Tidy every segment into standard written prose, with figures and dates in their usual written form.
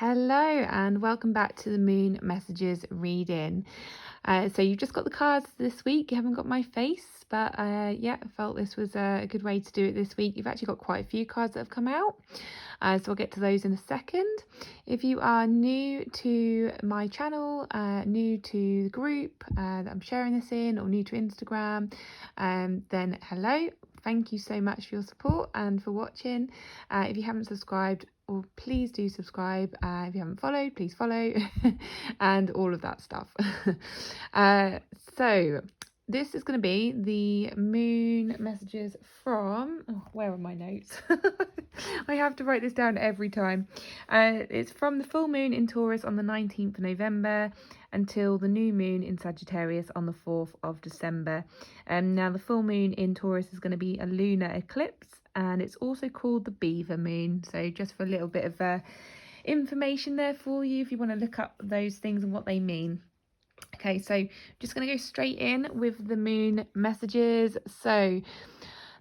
Hello and welcome back to the Moon Messages reading. So you've just got the cards this week. You haven't got my face, but yeah, I felt this was a good way to do it this week. You've actually got quite a few cards that have come out, so I'll get to those in a second. If you are new to my channel, new to the group that I'm sharing this in, or new to Instagram, then hello. Thank you so much for your support and for watching. If you haven't subscribed, or please do subscribe. If you haven't followed, please follow and all of that stuff. So this is going to be the moon messages from where are my notes? I have to write this down every time. It's from the full moon in Taurus on the 19th of November until the new moon in Sagittarius on the 4th of December. Now the full moon in Taurus is going to be a lunar eclipse, and it's also called the beaver moon. So just for a little bit of information there for you if you want to look up those things and what they mean. Okay, so just going to go straight in with the moon messages. So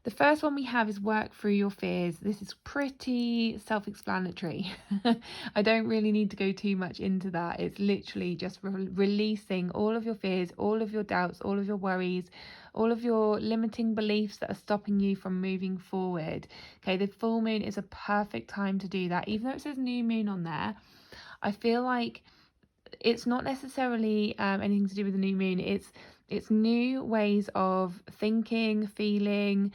the first one we have is work through your fears. This is pretty self-explanatory. I don't really need to go too much into that. It's literally just releasing all of your fears, all of your doubts, all of your worries, all of your limiting beliefs that are stopping you from moving forward. Okay, the full moon is a perfect time to do that. Even though it says new moon on there, I feel like it's not necessarily anything to do with the new moon. It's new ways of thinking, feeling,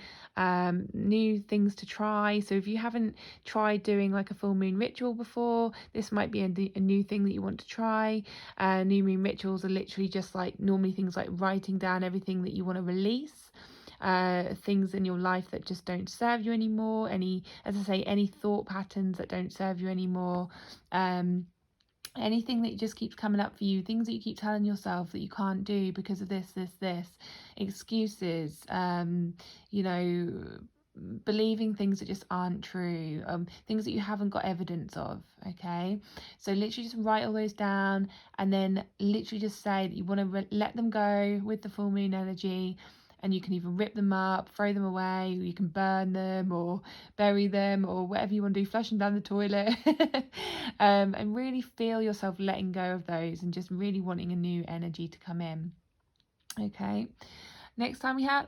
new things to try. So if you haven't tried doing like a full moon ritual before, this might be a new thing that you want to try. New moon rituals are literally just like normally things like writing down everything that you want to release. Things in your life that just don't serve you anymore, as I say, any thought patterns that don't serve you anymore, anything that just keeps coming up for you, things that you keep telling yourself that you can't do because of this, excuses, believing things that just aren't true, things that you haven't got evidence of. Okay, so literally just write all those down, and then literally just say that you want to let them go with the full moon energy. And you can either rip them up, throw them away, or you can burn them or bury them or whatever you want to do, flush them down the toilet. And really feel yourself letting go of those and just really wanting a new energy to come in. Okay. Next card we have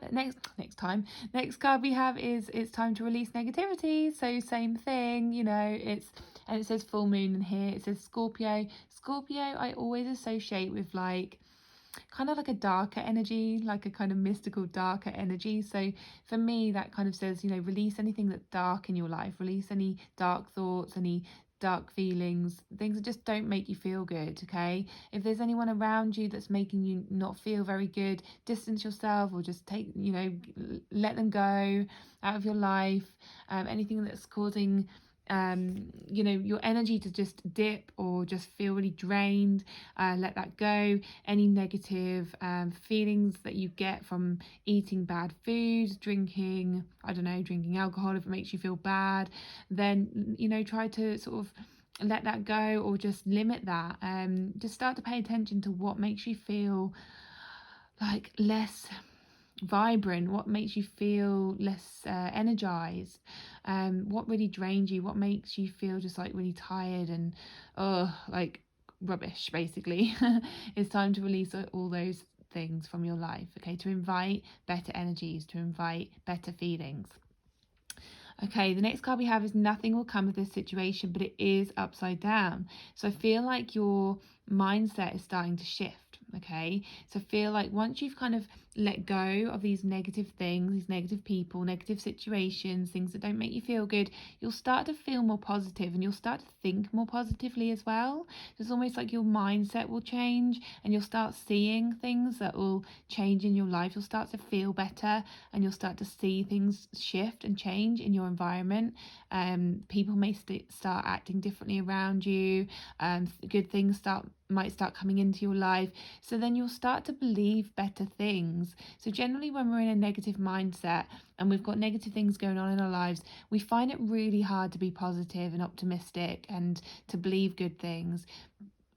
is it's time to release negativity. So same thing, and it says full moon in here. It says Scorpio. Scorpio I always associate with like kind of like a darker energy, like a kind of mystical darker energy. So for me that kind of says, release anything that's dark in your life, release any dark thoughts, any dark feelings, things that just don't make you feel good. Okay, if there's anyone around you that's making you not feel very good, distance yourself, or just let them go out of your life. Anything that's causing your energy to just dip or just feel really drained, let that go. Any negative feelings that you get from eating bad food, drinking alcohol if it makes you feel bad, then try to sort of let that go, or just limit that. Just start to pay attention to what makes you feel like less vibrant, what makes you feel less energized, what really drains you, what makes you feel just like really tired and like rubbish basically. It's time to release all those things from your life, okay, to invite better energies, to invite better feelings. Okay, the next card we have is nothing will come of this situation, but it is upside down. So I feel like your mindset is starting to shift. Okay, so feel like once you've kind of let go of these negative things, these negative people, negative situations, things that don't make you feel good, you'll start to feel more positive, and you'll start to think more positively as well. So it's almost like your mindset will change, and you'll start seeing things that will change in your life. You'll start to feel better, and you'll start to see things shift and change in your environment. People may start acting differently around you. Good things might start coming into your life, so then you'll start to believe better things. So generally when we're in a negative mindset and we've got negative things going on in our lives, we find it really hard to be positive and optimistic and to believe good things.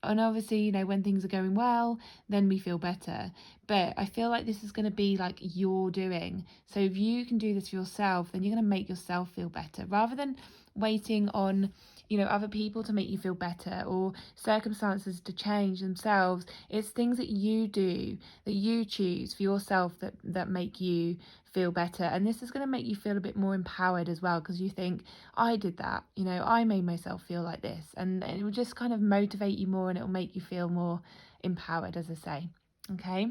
And obviously, when things are going well, then we feel better. But I feel like this is going to be like your doing. So if you can do this for yourself, then you're going to make yourself feel better, rather than waiting on you know, other people to make you feel better, or circumstances to change themselves. It's things that you do, that you choose for yourself, that make you feel better. And this is going to make you feel a bit more empowered as well, because you think, I did that, you know, I made myself feel like this, and it will just kind of motivate you more, and it will make you feel more empowered, as I say. Okay.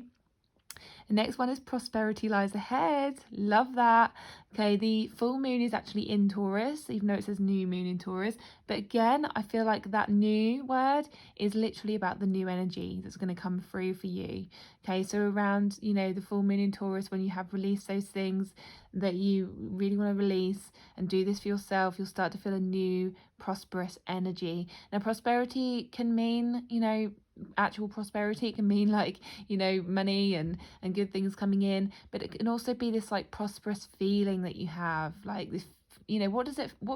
The next one is prosperity lies ahead. Love that. Okay, the full moon is actually in Taurus, even though it says new moon in Taurus. But again, I feel like that new word is literally about the new energy that's going to come through for you. Okay, so around, you know, the full moon in Taurus, when you have released those things that you really want to release and do this for yourself, you'll start to feel a new prosperous energy. Now, prosperity can mean, you know, actual prosperity. It can mean like, you know, money and good things coming in, but it can also be this like prosperous feeling that you have, like this, you know, what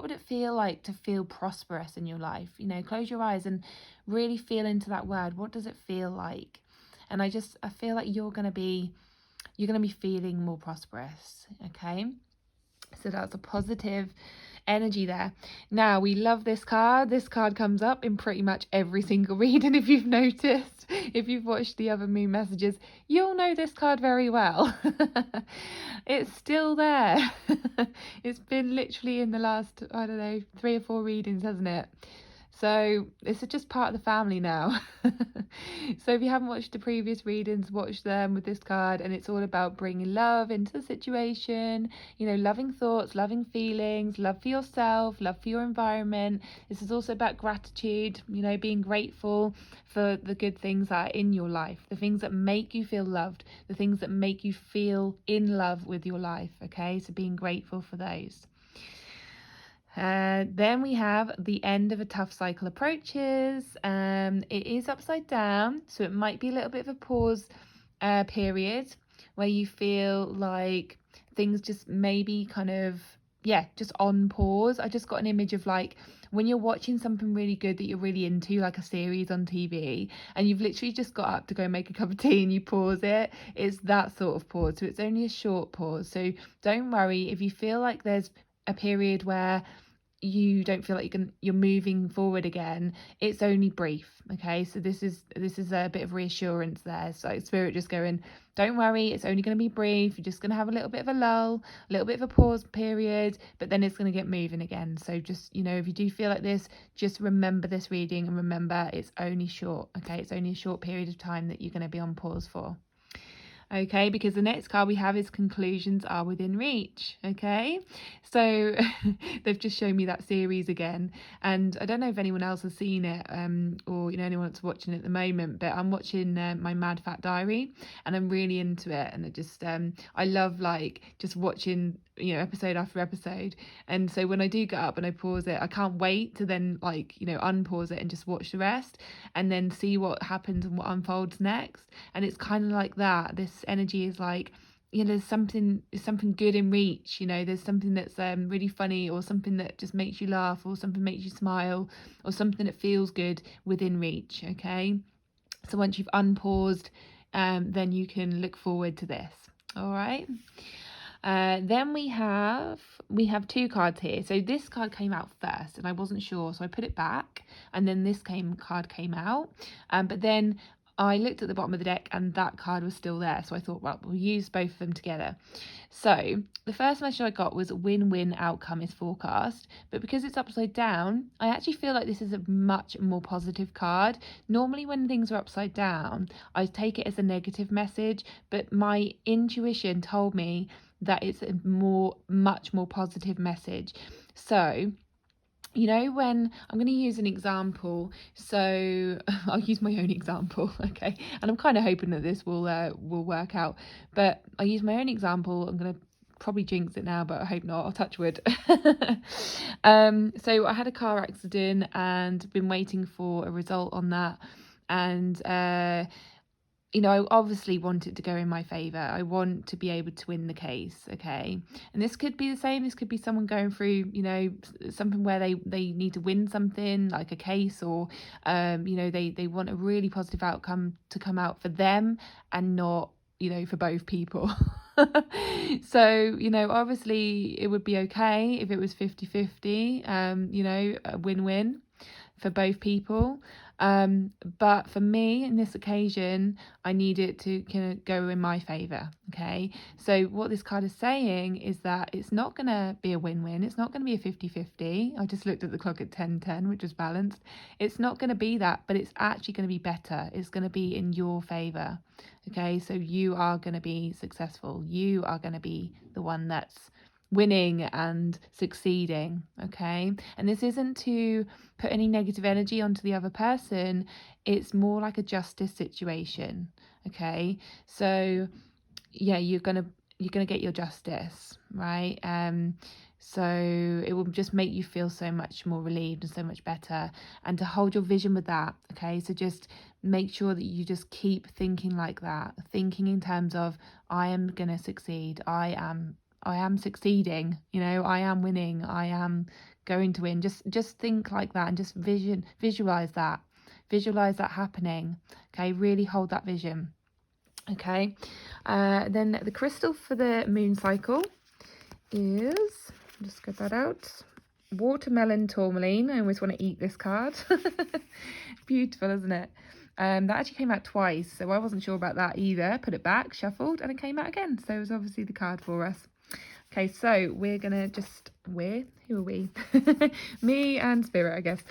would it feel like to feel prosperous in your life? You know, close your eyes and really feel into that word. What does it feel like? And I feel like you're going to be feeling more prosperous. Okay, so that's a positive energy there. Now, we love this card. This card comes up in pretty much every single reading. If you've noticed, if you've watched the other moon messages, you'll know this card very well. It's still there. It's been literally in the last, I don't know, 3 or 4 readings, hasn't it? So it's just part of the family now. So if you haven't watched the previous readings, watch them with this card, and it's all about bringing love into the situation, you know, loving thoughts, loving feelings, love for yourself, love for your environment. This is also about gratitude, you know, being grateful for the good things that are in your life, the things that make you feel loved, the things that make you feel in love with your life. Okay, so being grateful for those. Then we have the end of a tough cycle approaches. It is upside down, so it might be a little bit of a pause period where you feel like things just maybe kind of, just on pause. I just got an image of like when you're watching something really good that you're really into, like a series on TV, and you've literally just got up to go make a cup of tea and you pause it. It's that sort of pause. So it's only a short pause. So don't worry if you feel like there's a period where you don't feel like you're moving forward again. It's only brief. Okay, so this is a bit of reassurance there. So spirit just going, don't worry, it's only going to be brief. You're just going to have a little bit of a lull, a little bit of a pause period, but then it's going to get moving again. So just, you know, if you do feel like this, just remember this reading, and remember it's only short. Okay, it's only a short period of time that you're going to be on pause for. Okay, because the next card we have is conclusions are within reach. Okay, so they've just shown me that series again, and I don't know if anyone else has seen it, or you know, anyone that's watching it at the moment, but I'm watching my Mad Fat Diary, and I'm really into it, and it just I love like just watching, you know, episode after episode. And so when I do get up and I pause it, I can't wait to then, like, you know, unpause it and just watch the rest and then see what happens and what unfolds next. And it's kind of like that. This energy is like, you know, there's something good in reach. You know, there's something that's really funny, or something that just makes you laugh, or something makes you smile, or something that feels good within reach. Okay, so once you've unpaused, then you can look forward to this. All right. Then we have 2 cards here. So this card came out first and I wasn't sure, so I put it back, and then this card came out, but then I looked at the bottom of the deck and that card was still there, so I thought, well, we'll use both of them together. So the first message I got was win-win outcome is forecast, but because it's upside down, I actually feel like this is a much more positive card. Normally when things are upside down, I take it as a negative message, but my intuition told me that it's a much more positive message. So, you know, when I'm going to use an example, so I'll use my own example, okay, and I'm kind of hoping that this will work out, but I'll use my own example. I'm going to probably jinx it now, but I hope not. I'll touch wood. So I had a car accident and been waiting for a result on that, and you know, I obviously want it to go in my favour. I want to be able to win the case, okay? And this could be the same. This could be someone going through, you know, something where they need to win something, like a case, or, you know, they want a really positive outcome to come out for them and not, you know, for both people. So, you know, obviously it would be okay if it was 50-50, you know, a win-win for both people. But for me, in this occasion, I need it to kind of go in my favour. Okay. So what this card is saying is that it's not going to be a win-win. It's not going to be a 50-50. I just looked at the clock at 10:10, which was balanced. It's not going to be that, but it's actually going to be better. It's going to be in your favour. Okay. So you are going to be successful. You are going to be the one that's winning and succeeding. Okay. And this isn't to put any negative energy onto the other person. It's more like a justice situation. Okay. So yeah, you're gonna get your justice, right? So it will just make you feel so much more relieved and so much better, and to hold your vision with that. Okay. So just make sure that you just keep thinking like that, thinking in terms of, I am gonna succeed, I am succeeding, you know, I am winning, I am going to win. Just think like that, and just visualize that happening. Okay, really hold that vision. Okay, then the crystal for the moon cycle is, just get that out, watermelon tourmaline. I always want to eat this card. Beautiful, isn't it? That actually came out twice, so I wasn't sure about that either. Put it back, shuffled, and it came out again. So it was obviously the card for us. Okay, so we're gonna just, who are we? Me and Spirit, I guess.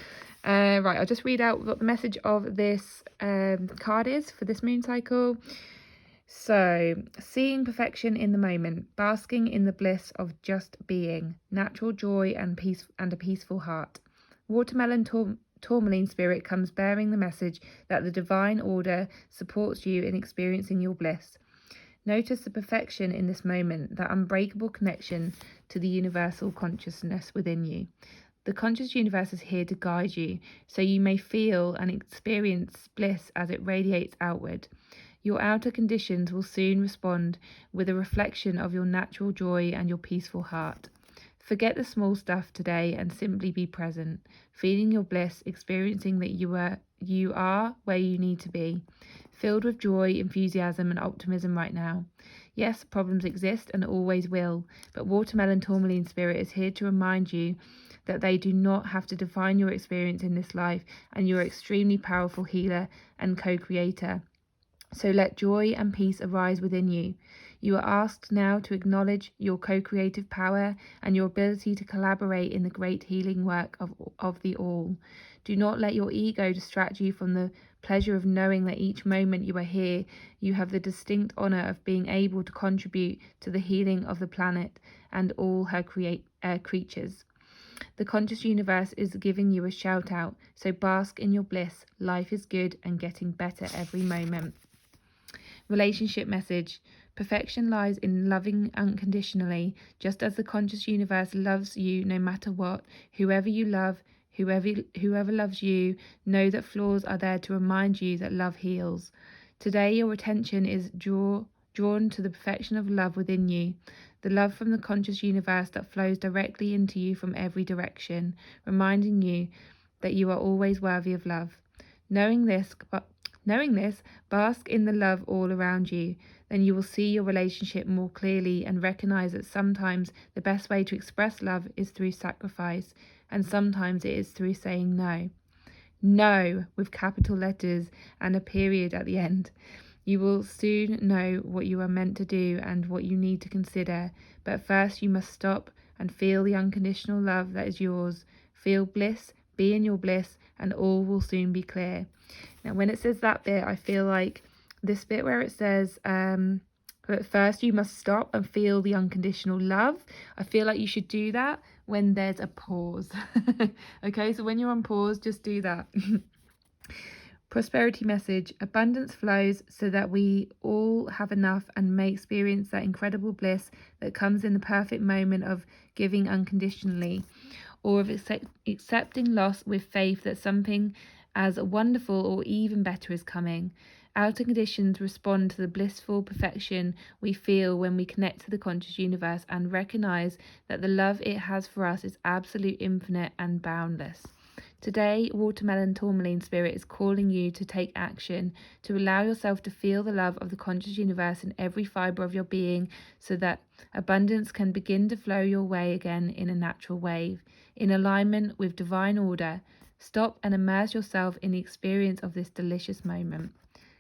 Right, I'll just read out what the message of this card is for this moon cycle. So, seeing perfection in the moment, basking in the bliss of just being, natural joy and peace, and a peaceful heart. Watermelon Tourmaline spirit comes bearing the message that the divine order supports you in experiencing your bliss. Notice the perfection in this moment, that unbreakable connection to the universal consciousness within you. The conscious universe is here to guide you, so you may feel and experience bliss as it radiates outward. Your outer conditions will soon respond with a reflection of your natural joy and your peaceful heart. Forget the small stuff today and simply be present, feeling your bliss, experiencing that you are where you need to be, filled with joy, enthusiasm and optimism right now. Yes, problems exist and always will, but Watermelon Tourmaline Spirit is here to remind you that they do not have to define your experience in this life, and you're an extremely powerful healer and co-creator. So let joy and peace arise within you. You are asked now to acknowledge your co-creative power and your ability to collaborate in the great healing work of the all. Do not let your ego distract you from the pleasure of knowing that each moment you are here, you have the distinct honour of being able to contribute to the healing of the planet and all her creatures. The conscious universe is giving you a shout out, so bask in your bliss. Life is good and getting better every moment. Relationship message. Perfection lies in loving unconditionally, just as the conscious universe loves you no matter what. Whoever you love, whoever loves you, know that flaws are there to remind you that love heals. Today your attention is drawn to the perfection of love within you, the love from the conscious universe that flows directly into you from every direction, reminding you that you are always worthy of love. Knowing this, bask in the love all around you. Then you will see your relationship more clearly and recognize that sometimes the best way to express love is through sacrifice, and sometimes it is through saying no. No, with capital letters and a period at the end. You will soon know what you are meant to do and what you need to consider, but first you must stop and feel the unconditional love that is yours. Feel bliss, be in your bliss, and all will soon be clear. Now, when it says that bit, I feel like this bit where it says, but first you must stop and feel the unconditional love. I feel like you should do that when there's a pause. Okay, so when you're on pause, just do that. Prosperity message. Abundance flows so that we all have enough and may experience that incredible bliss that comes in the perfect moment of giving unconditionally, or of accepting loss with faith that something as wonderful or even better is coming. Outer conditions respond to the blissful perfection we feel when we connect to the conscious universe and recognize that the love it has for us is absolute, infinite, and boundless. Today, Watermelon Tourmaline Spirit is calling you to take action, to allow yourself to feel the love of the conscious universe in every fibre of your being, so that abundance can begin to flow your way again in a natural wave, in alignment with divine order. Stop and immerse yourself in the experience of this delicious moment.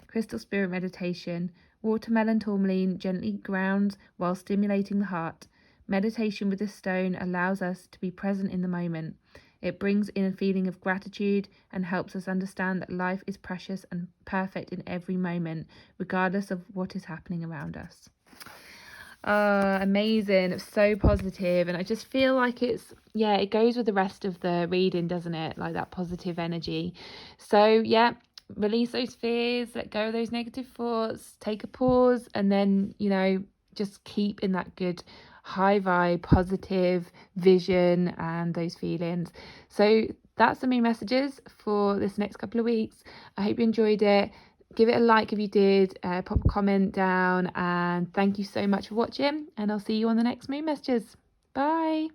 Crystal Spirit Meditation. Watermelon Tourmaline gently grounds while stimulating the heart. Meditation with this stone allows us to be present in the moment. It brings in a feeling of gratitude and helps us understand that life is precious and perfect in every moment, regardless of what is happening around us. Amazing. It's so positive, and I just feel like it goes with the rest of the reading, doesn't it? Like that positive energy. So release those fears, let go of those negative thoughts, take a pause, and then just keep in that good high vibe, positive vision and those feelings. So that's the main messages for this next couple of weeks. I hope you enjoyed it. Give it a like if you did, pop a comment down, and thank you so much for watching, and I'll see you on the next moon messages. Bye.